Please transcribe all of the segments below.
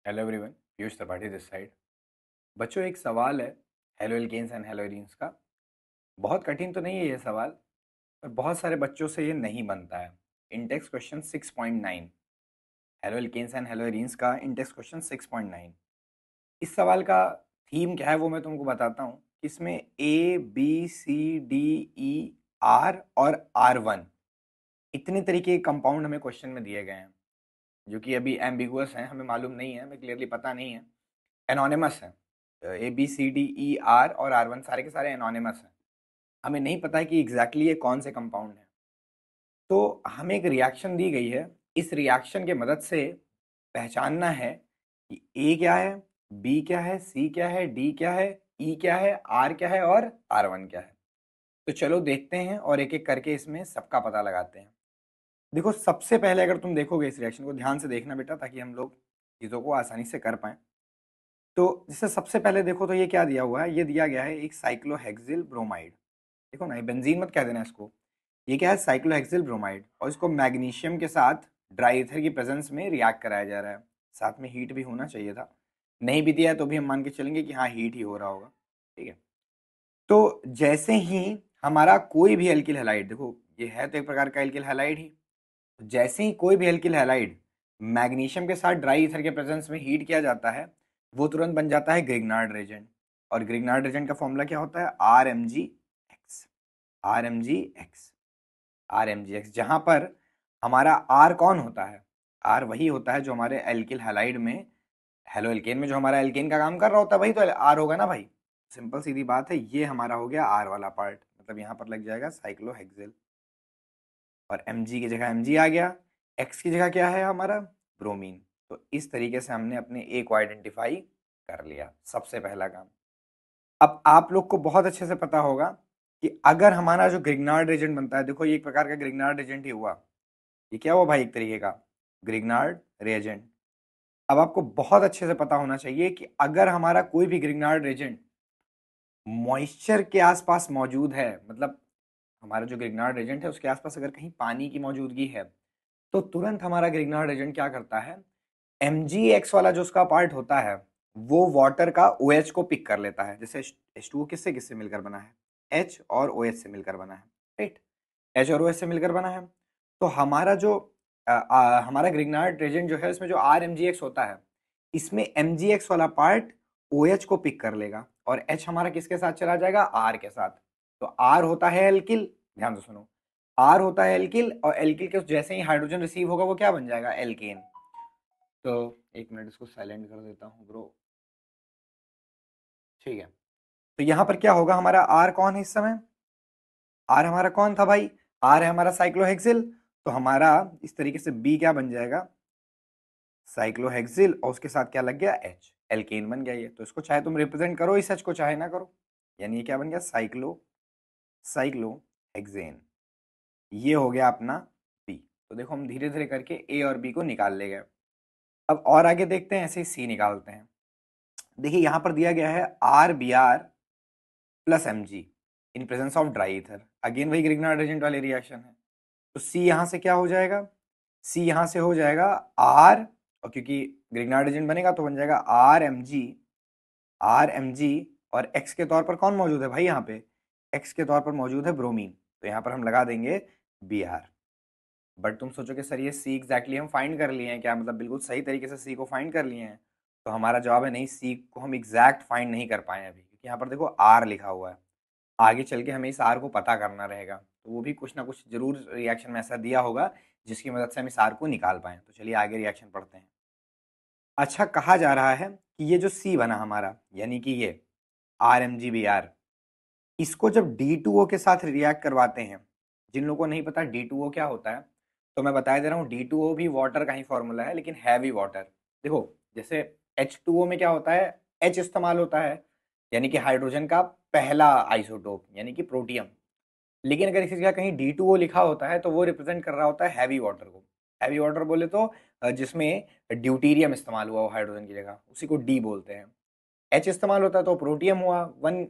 Hello everyone, Piyush Tripathi this side. बच्चों, एक सवाल है haloalkanes and haloarenes का। बहुत कठिन तो नहीं है ये सवाल, पर बहुत सारे बच्चों से ये नहीं बनता है। In text question 6.9, haloalkanes and haloarenes का इंटेक्स क्वेश्चन 6.9। इस सवाल का थीम क्या है वो मैं तुमको बताता हूँ। इसमें A B C D E R और R1 इतने तरीके के कंपाउंड हमें क्वेश्चन में दिए गए हैं, जो कि अभी एम्बिगुअस हैं, हमें मालूम नहीं है, हमें क्लियरली पता नहीं है, एनोनिमस है। ABCDER और R1 सारे के सारे एनोनिमस हैं। हमें नहीं पता है कि एग्जैक्टली ये कौन से कंपाउंड है। तो हमें एक रिएक्शन दी गई है, इस रिएक्शन के मदद से पहचानना है कि ए क्या है, बी क्या है, सी क्या है, डी क्या है, ई क्या है, आर क्या है और R1 क्या है। तो चलो देखते हैं और एक एक करके इसमें सबका पता लगाते हैं। देखो, सबसे पहले अगर तुम देखोगे इस रिएक्शन को, ध्यान से देखना बेटा, ताकि हम लोग चीज़ों को आसानी से कर पाएं। तो जैसे सबसे पहले देखो तो ये क्या दिया हुआ है, ये दिया गया है एक साइक्लोहेक्सिल ब्रोमाइड। देखो ना, ये बेंजीन मत कह देना इसको। ये क्या है, साइक्लोहेक्सिल ब्रोमाइड, और इसको मैग्नीशियम के साथ ड्राई ईथर की प्रेजेंस में रिएक्ट कराया जा रहा है। साथ में हीट भी होना चाहिए था, नहीं भी दिया है तो भी हम मान के चलेंगे कि हाँ हीट ही हो रहा होगा। ठीक है। तो जैसे ही हमारा कोई भी एल्किल हैलाइड, देखो ये है तो एक प्रकार का एल्किल हैलाइड ही, जैसे ही कोई भी एल्किल हैलाइड मैग्नीशियम के साथ ड्राई ईथर के प्रेजेंस में हीट किया जाता है, वो तुरंत बन जाता है ग्रिग्नार्ड रेजेंट। और ग्रिग्नार्ड रेजेंट का फॉर्मूला क्या होता है, RMgX। RMgX, RMgX, जहां पर हमारा R कौन होता है, R वही होता है जो हमारे एल्किल हैलाइड में, हेलो एल्केन में जो हमारा एल्केन का काम कर रहा होता है, वही तो R होगा ना भाई। सिंपल सीधी बात है, ये हमारा हो गया R वाला पार्ट, मतलब यहाँ पर लग जाएगा साइक्लोहेक्सिल, और Mg की जगह Mg आ गया, X की जगह क्या है हमारा, ब्रोमीन। तो इस तरीके से हमने अपने A को आइडेंटिफाई कर लिया, सबसे पहला काम। अब आप लोग को बहुत अच्छे से पता होगा कि अगर हमारा जो ग्रिग्नार्ड रेजेंट बनता है, देखो ये एक प्रकार का ग्रिग्नार्ड रेजेंट ही हुआ, ये क्या हुआ भाई, एक तरीके का ग्रिग्नार्ड रेजेंट। अब आपको बहुत अच्छे से पता होना चाहिए कि अगर हमारा कोई भी ग्रिग्नार्ड रेजेंट मॉइस्चर के आसपास मौजूद है, मतलब हमारा जो ग्रिग्नार्ड एजेंट है उसके आसपास अगर कहीं पानी की मौजूदगी है, तो तुरंत हमारा ग्रिग्नार्ड एजेंट क्या करता है, MgX वाला जो उसका पार्ट होता है, वो वाटर का OH को पिक कर लेता है। जैसे H2O किससे किससे मिलकर बना है, H और OH से मिलकर बना है, राइट। H और OH से मिलकर बना है। तो हमारा जो हमारा ग्रिग्नार्ड एजेंट जो है, उसमें जो RMgX होता है, इसमें MgX वाला पार्ट OH को पिक कर लेगा, और H हमारा किसके साथ चला जाएगा, R के साथ। तो R होता है एल्किल, ध्यान से सुनो, R होता है एल्किल, और एल्किल के जैसे ही हाइड्रोजन रिसीव होगा वो क्या बन जाएगा, एल्केन। तो एक मिनट इसको साइलेंट कर देता हूँ ब्रो। ठीक है। तो यहां पर क्या होगा, हमारा R कौन है इस समय, R हमारा कौन था भाई, R है हमारा साइक्लोहेक्सिल। तो हमारा इस तरीके से B क्या बन जाएगा, साइक्लोहेक्सिल, और उसके साथ क्या लग गया, H, एल्केन बन गया ये। तो इसको चाहे तुम रिप्रेजेंट करो इस H को, चाहे ना करो, यानी ये क्या बन गया, साइक्लोहेक्सेन। ये हो गया अपना B। तो देखो हम धीरे धीरे करके A और B को निकाल ले गए। अब और आगे देखते हैं, ऐसे ही C निकालते हैं। देखिए यहां पर दिया गया है RBr plus Mg in presence of dry ether. Again वही ग्रिग्नार्ड एजेंट वाले रिएक्शन है। तो C यहां से क्या हो जाएगा, C यहां से हो जाएगा R, और क्योंकि ग्रिग्नार्ड एजेंट बनेगा तो बन जाएगा RMg, और X के तौर पर कौन मौजूद है भाई, यहाँ पे X के तौर पर मौजूद है ब्रोमीन। तो यहाँ पर हम लगा देंगे Br। बट तुम सोचो कि सर ये C एग्जैक्टली हम फाइंड कर लिए हैं क्या, मतलब बिल्कुल सही तरीके से C को फाइंड कर लिए हैं। तो हमारा जवाब है नहीं, C को हम एग्जैक्ट फाइंड नहीं कर पाए अभी, क्योंकि यहाँ पर देखो R लिखा हुआ है। आगे चल के हमें इस R को पता करना रहेगा, तो वो भी कुछ ना कुछ जरूर रिएक्शन में ऐसा दिया होगा जिसकी मदद से हम इस R को निकाल पाए। तो चलिए आगे रिएक्शन पढ़ते हैं। अच्छा, कहा जा रहा है कि ये जो C बना हमारा, यानी कि ये RMgBr, इसको जब D2O के साथ रिएक्ट करवाते हैं, जिन लोगों को नहीं पता D2O क्या होता है, तो मैं बता दे रहा हूँ, D2O भी वाटर का ही फॉर्मूला है, लेकिन हैवी वाटर। देखो जैसे H2O में क्या होता है, H इस्तेमाल होता है, यानी कि हाइड्रोजन का पहला आइसोटोप, यानी कि प्रोटियम। लेकिन अगर इसी जगह कहीं D2O लिखा होता है तो वो रिप्रेजेंट कर रहा होता है हैवी वाटर को। हैवी वाटर बोले तो जिसमें ड्यूटीरियम इस्तेमाल हुआ हो हाइड्रोजन की जगह, उसी को D बोलते हैं। H इस्तेमाल होता है तो प्रोटियम हुआ वन,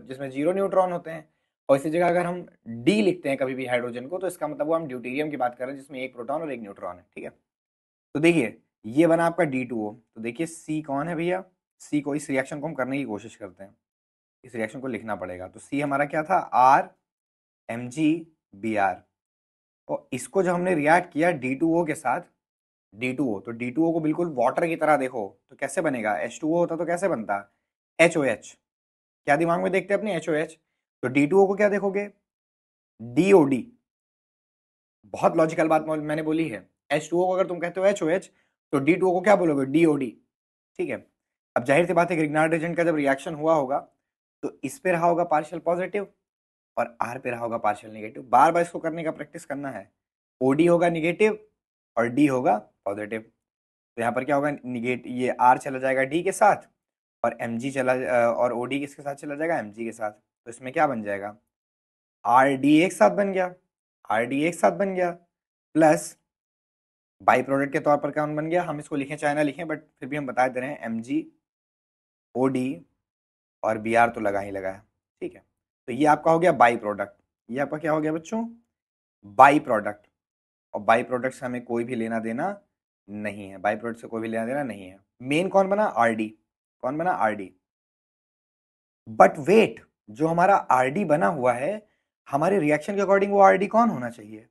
जिसमें 0 न्यूट्रॉन होते हैं, और इसी जगह अगर हम डी लिखते हैं कभी भी हाइड्रोजन को, तो इसका मतलब वो हम ड्यूटेरियम की बात कर रहे हैं जिसमें एक प्रोटॉन और एक न्यूट्रॉन है, ठीक है। तो देखिए ये बना आपका D2O। तो देखिए सी कौन है भैया, सी को, इस रिएक्शन को हम करने की कोशिश करते हैं, इस रिएक्शन को लिखना पड़ेगा। तो सी हमारा क्या था, RMgBr। और इसको जब हमने रिएक्ट किया D2O के साथ, D2O, तो D2O को बिल्कुल वाटर की तरह देखो तो कैसे बनेगा, H2O होता तो कैसे बनता, HOH। क्या दिमाग में देखते हैं अपने, HOH। तो D2O को क्या देखोगे, DOD। बहुत लॉजिकल बात मैंने बोली है। H2O को अगर तुम कहते हो HOH, तो D2O को क्या बोलोगे, DOD, ठीक है। अब जाहिर सी बात है ग्रिग्नार्ड एजेंट का जब रिएक्शन हुआ होगा तो इस पे रहा होगा पार्शियल पॉजिटिव और आर पे रहा होगा पार्शियल नेगेटिव। बार बार इसको करने का प्रैक्टिस करना है। ओडी होगा निगेटिव और डी होगा पॉजिटिव। तो यहाँ पर क्या होगा, निगेटिव, ये आर चला जाएगा डी के साथ और एम जी चला, और ओडी किसके साथ चला जाएगा, एम जी के साथ। तो इसमें क्या बन जाएगा, आर डी एक साथ बन गया, आर डी एक साथ बन गया, प्लस बाई प्रोडक्ट के तौर पर कौन बन गया, हम इसको लिखें चाहे ना लिखें बट फिर भी हम बता दे रहे हैं, एम जी ओ डी और बी आर तो लगा ही लगा है, ठीक है। तो ये आपका हो गया बाई प्रोडक्ट, ये आपका क्या हो गया बच्चों, बाई प्रोडक्ट। और बाई प्रोडक्ट से हमें कोई भी लेना देना नहीं है, बाई प्रोडक्ट से कोई भी लेना देना नहीं है। मेन कौन बना, आरडी, कौन बना, आरडी। बट वेट, जो हमारा आरडी बना हुआ है, हमारे रिएक्शन के अकॉर्डिंग वो आरडी कौन होना चाहिए,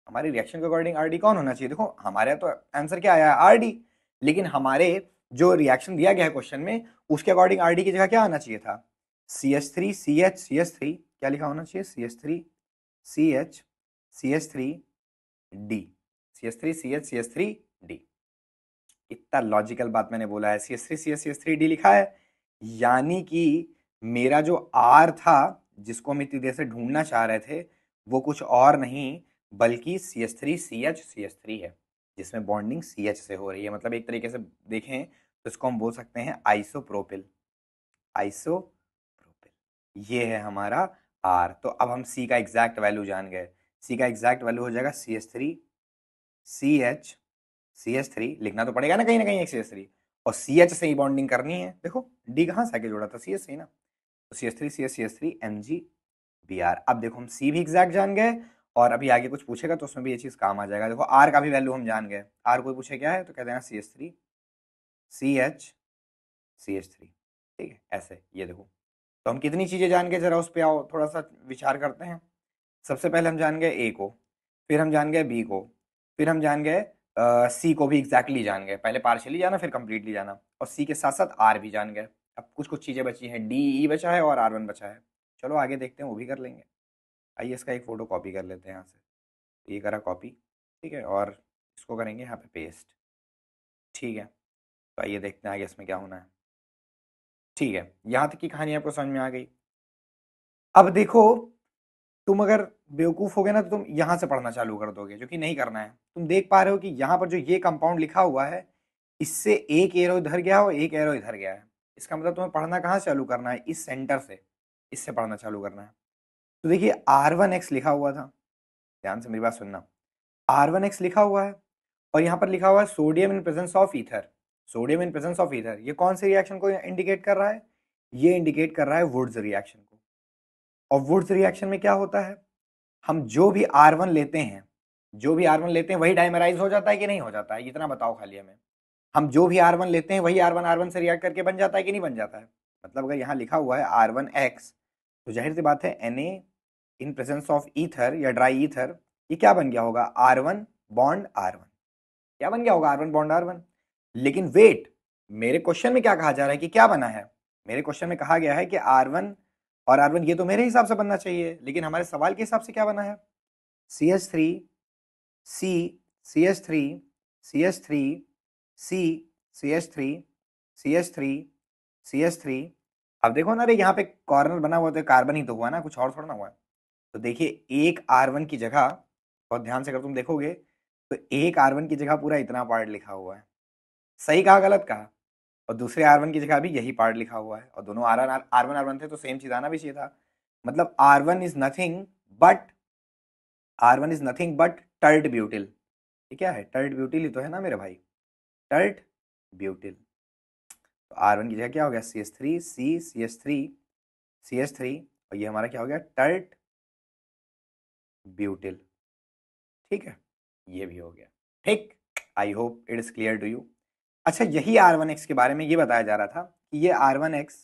हमारे रिएक्शन के अकॉर्डिंग आरडी कौन होना चाहिए। देखो हमारे तो आंसर क्या आया है, आरडी, लेकिन हमारे जो रिएक्शन दिया गया है क्वेश्चन में उसके अकॉर्डिंग आरडी की जगह क्या आना चाहिए था, CH3 CH CH3, क्या लिखा होना चाहिए, CH3 CH CH3 D, CH3 CH CH3 D। इतना लॉजिकल बात मैंने बोला है, CH3 CH CH3 D लिखा है, यानी कि मेरा जो R था जिसको हम इतनी देर से ढूंढना चाह रहे थे वो कुछ और नहीं बल्कि CH3 CH CH3 है, जिसमें बॉन्डिंग CH से हो रही है। मतलब एक तरीके से देखें तो इसको हम बोल सकते हैं आइसोप्रोपिल, आइसोप्रोपिल, ये है हमारा R। तो अब हम C का एग्जैक्ट वैल्यू जान गए, C का एग्जैक्ट वैल्यू हो जाएगा CH3 CH CH3, लिखना तो पड़ेगा ना कहीं एक CH3, और CH से ही बॉन्डिंग करनी है। देखो D कहाँ से आके जोड़ा था, CH से ही ना। तो CH3 CH CH3 MgBr। अब देखो हम C भी एग्जैक्ट जान गए और अभी आगे कुछ पूछेगा तो उसमें भी ये चीज काम आ जाएगा। देखो R का भी वैल्यू हम जान गए, R कोई पूछे क्या है तो कह देना CH3 CH CH3, ठीक है। ऐसे ये देखो, तो हम कितनी चीजें जान गए, जरा उस पे आओ थोड़ा सा विचार करते हैं। सबसे पहले हम जान गए ए को, फिर हम जान गए बी को, फिर हम जान गए सी को भी एग्जैक्टली जान गए, पहले पार्शियली जाना फिर कंप्लीटली जाना, और सी के साथ साथ आर भी जान गए। अब कुछ कुछ चीजें बची हैं, डी ई बचा है और R1 बचा है। चलो आगे देखते हैं, वो भी कर लेंगे। आइए इसका एक फोटो कॉपी कर लेते हैं यहाँ से, ये करा कॉपी, ठीक है, और इसको करेंगे यहाँ पे पेस्ट, ठीक है। तो आइए देखते हैं आगे इसमें क्या होना है, ठीक है। यहाँ तक की कहानी आपको समझ में आ गई। अब देखो, तुम अगर बेवकूफ हो गए ना तो तुम यहां से पढ़ना चालू कर दोगे, जो कि नहीं करना है। तुम देख पा रहे हो कि यहाँ पर जो ये कंपाउंड लिखा हुआ है इससे एक एरो इधर गया और एक एरो इधर गया है। इसका मतलब तुम्हें पढ़ना कहाँ से चालू करना है, इस सेंटर से, इससे पढ़ना चालू करना है। तो देखिए R1X लिखा हुआ था, ध्यान से मेरी बात सुनना, R1X लिखा हुआ है और यहाँ पर लिखा हुआ है sodium in presence of ether, sodium in presence of ether. ये कौन से रिएक्शन को इंडिकेट कर रहा है, ये इंडिकेट कर रहा है वुड्स रिएक्शन को। और वुड्स रिएक्शन में क्या होता है, हम जो भी R1 लेते हैं, जो भी R1 लेते हैं वही डाइमराइज हो जाता है कि नहीं हो जाता है, इतना बताओ खाली हमें। हम जो भी R1 लेते हैं वही R1 R1 से रिएक्ट करके बन जाता है कि नहीं बन जाता है। मतलब अगर यहाँ लिखा हुआ है R1X, तो जाहिर सी बात है Na in presence of ether या ड्राई ईथर, ये क्या बन गया होगा, R1 बॉन्ड R1, क्या बन गया होगा, R1 बॉन्ड R1। लेकिन वेट, मेरे क्वेश्चन में क्या कहा जा रहा है कि क्या बना है, मेरे क्वेश्चन में कहा गया है कि R1 और R1, ये तो मेरे हिसाब से बनना चाहिए, लेकिन हमारे सवाल के हिसाब से क्या बना है, CH3 C CH3 CH3 C CH3 CH3 CH3। अब देखो ना, अरे यहाँ पे कॉर्नर बना हुआ तो कार्बन ही तो हुआ ना, कुछ और थोड़ा ना हुआ। तो देखिए एक R1 की जगह, बहुत ध्यान से अगर तुम देखोगे तो एक R1 की जगह पूरा इतना पार्ट लिखा हुआ है, सही कहा गलत कहा, और दूसरे R1 की जगह भी यही पार्ट लिखा हुआ है, और दोनों R1 थे तो सेम चीज आना भी चाहिए था। मतलब R1 is nothing but tert butyl. ये क्या है, टर्ट ब्यूटिल ही तो है ना मेरे भाई, टर्ट ब्यूटिल। तो R1 की जगह क्या हो गया, CH3 C CH3 CH3, और ये हमारा क्या हो गया, टर्ट ब्यूटिल। ठीक है, ये भी हो गया। ठीक, I hope it is clear to you. अच्छा, यही R1X के बारे में ये बताया जा रहा था कि ये R1X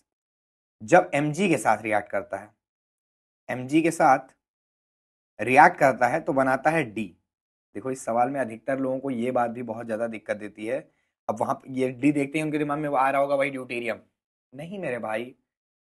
जब Mg के साथ रिएक्ट करता है, Mg के साथ रिएक्ट करता है तो बनाता है D। देखो, इस सवाल में अधिकतर लोगों को ये बात भी बहुत ज्यादा दिक्कत देती है। अब वहां ये डी देखते ही उनके दिमाग में वो आ रहा होगा भाई ड्यूटेरियम। नहीं मेरे भाई,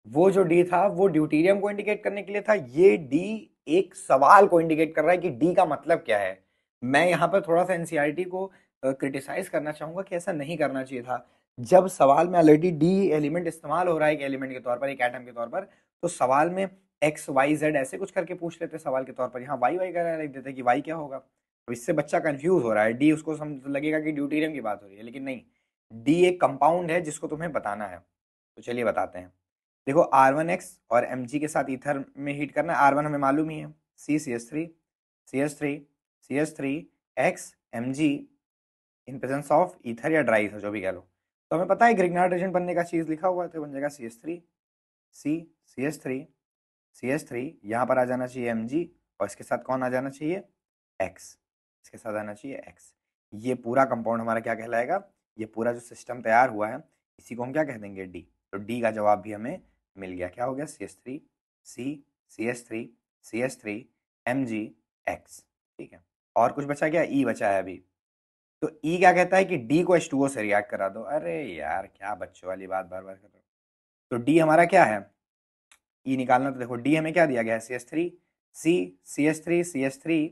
वो जो डी था वो ड्यूटेरियम को इंडिकेट करने के लिए था। ये डी एक सवाल को इंडिकेट कर रहा है कि डी का मतलब क्या है। मैं यहाँ पर थोड़ा सा एनसीईआरटी को क्रिटिसाइज करना चाहूंगा कि ऐसा नहीं करना चाहिए था। जब सवाल में ऑलरेडी डी एलिमेंट इस्तेमाल हो रहा है एक एलिमेंट के तौर पर, एक एटम के तौर पर, तो सवाल में एक्स वाई जेड ऐसे कुछ करके पूछ लेते सवाल के तौर पर। यहाँ वाई वाई कर लिख देते कि वाई क्या होगा। तो इससे बच्चा कंफ्यूज हो रहा है, डी उसको समझ लगेगा कि ड्यूटेरियम की बात हो रही है, लेकिन नहीं, डी एक कंपाउंड है जिसको तुम्हें बताना है। तो चलिए बताते हैं। देखो, R1X और Mg के साथ ईथर में हीट करना है। R1 हमें मालूम ही है, CCH3 CH3 CH3 X Mg in presence of ether या ड्राई ईथर, जो भी कह लो। तो हमें पता है ग्रिग्नार्ड रिएजेंट बनने का चीज लिखा हुआ है, तो बन जाएगा CH3 C CH3 CH3, यहाँ पर आ जाना चाहिए Mg, और इसके साथ कौन आ जाना चाहिए, X, इसके साथ आना चाहिए X। ये पूरा कंपाउंड हमारा क्या कहलाएगा, ये पूरा जो सिस्टम तैयार हुआ है इसी को हम क्या कह देंगे, डी। तो डी का जवाब भी हमें मिल गया। क्या हो गया, CH3 C CH3 CH3 Mg X। ठीक है, और कुछ बचा क्या, E बचा है अभी। तो E क्या कहता है कि D को H2O से रिएक्ट करा दो। अरे यार, क्या बच्चों वाली बात बार बार कर रहे हो। तो D हमारा क्या है, E निकालना। तो देखो, D हमें क्या दिया गया है, CH3 C CH3 CH3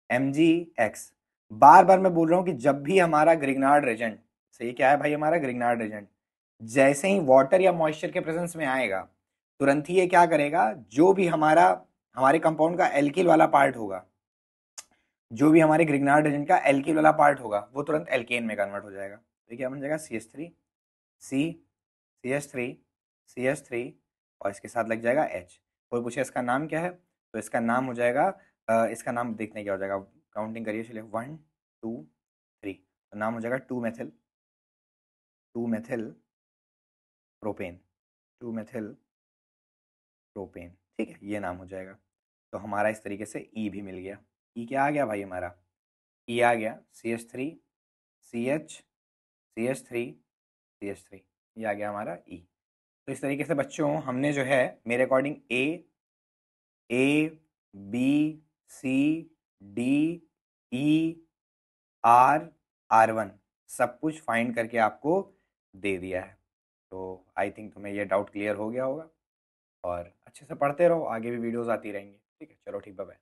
Mg X। बार बार मैं बोल रहा हूं कि जब भी हमारा ग्रिग्नार्ड रेजेंट, सही क्या है भाई, हमारा ग्रिग्नार्ड रेजेंट जैसे ही वाटर या मॉइस्चर के प्रेजेंस में आएगा, तुरंत ही ये क्या करेगा, जो भी हमारा हमारे कंपाउंड का एल्किल वाला पार्ट होगा, जो भी हमारे ग्रिग्नार्ड रेजेंट का एल्किल वाला पार्ट होगा, वो तुरंत एल्केन में कन्वर्ट हो जाएगा। तो क्या बन जाएगा, CH3 C CH3 CH3, और इसके साथ लग जाएगा H। कोई पूछे इसका नाम क्या है, तो इसका नाम हो जाएगा, इसका नाम देखने क्या हो जाएगा, काउंटिंग करिए, चलिए 1 2 3। तो नाम हो जाएगा 2 मेथिल प्रोपेन, 2 मेथिल प्रोपेन। ठीक है, ये नाम हो जाएगा। तो हमारा इस तरीके से ई भी मिल गया। ई क्या आ गया भाई हमारा, ई आ गया CH3 CH CH3 CH3, ये आ गया हमारा ई। तो इस तरीके से बच्चों हमने जो है, मेरे according A B C D E R R1 सब कुछ फाइंड करके आपको दे दिया है। तो आई थिंक तुम्हें ये डाउट क्लियर हो गया होगा, और अच्छे से पढ़ते रहो, आगे भी वीडियोस आती रहेंगी। ठीक है, चलो ठीक, बाय बाय।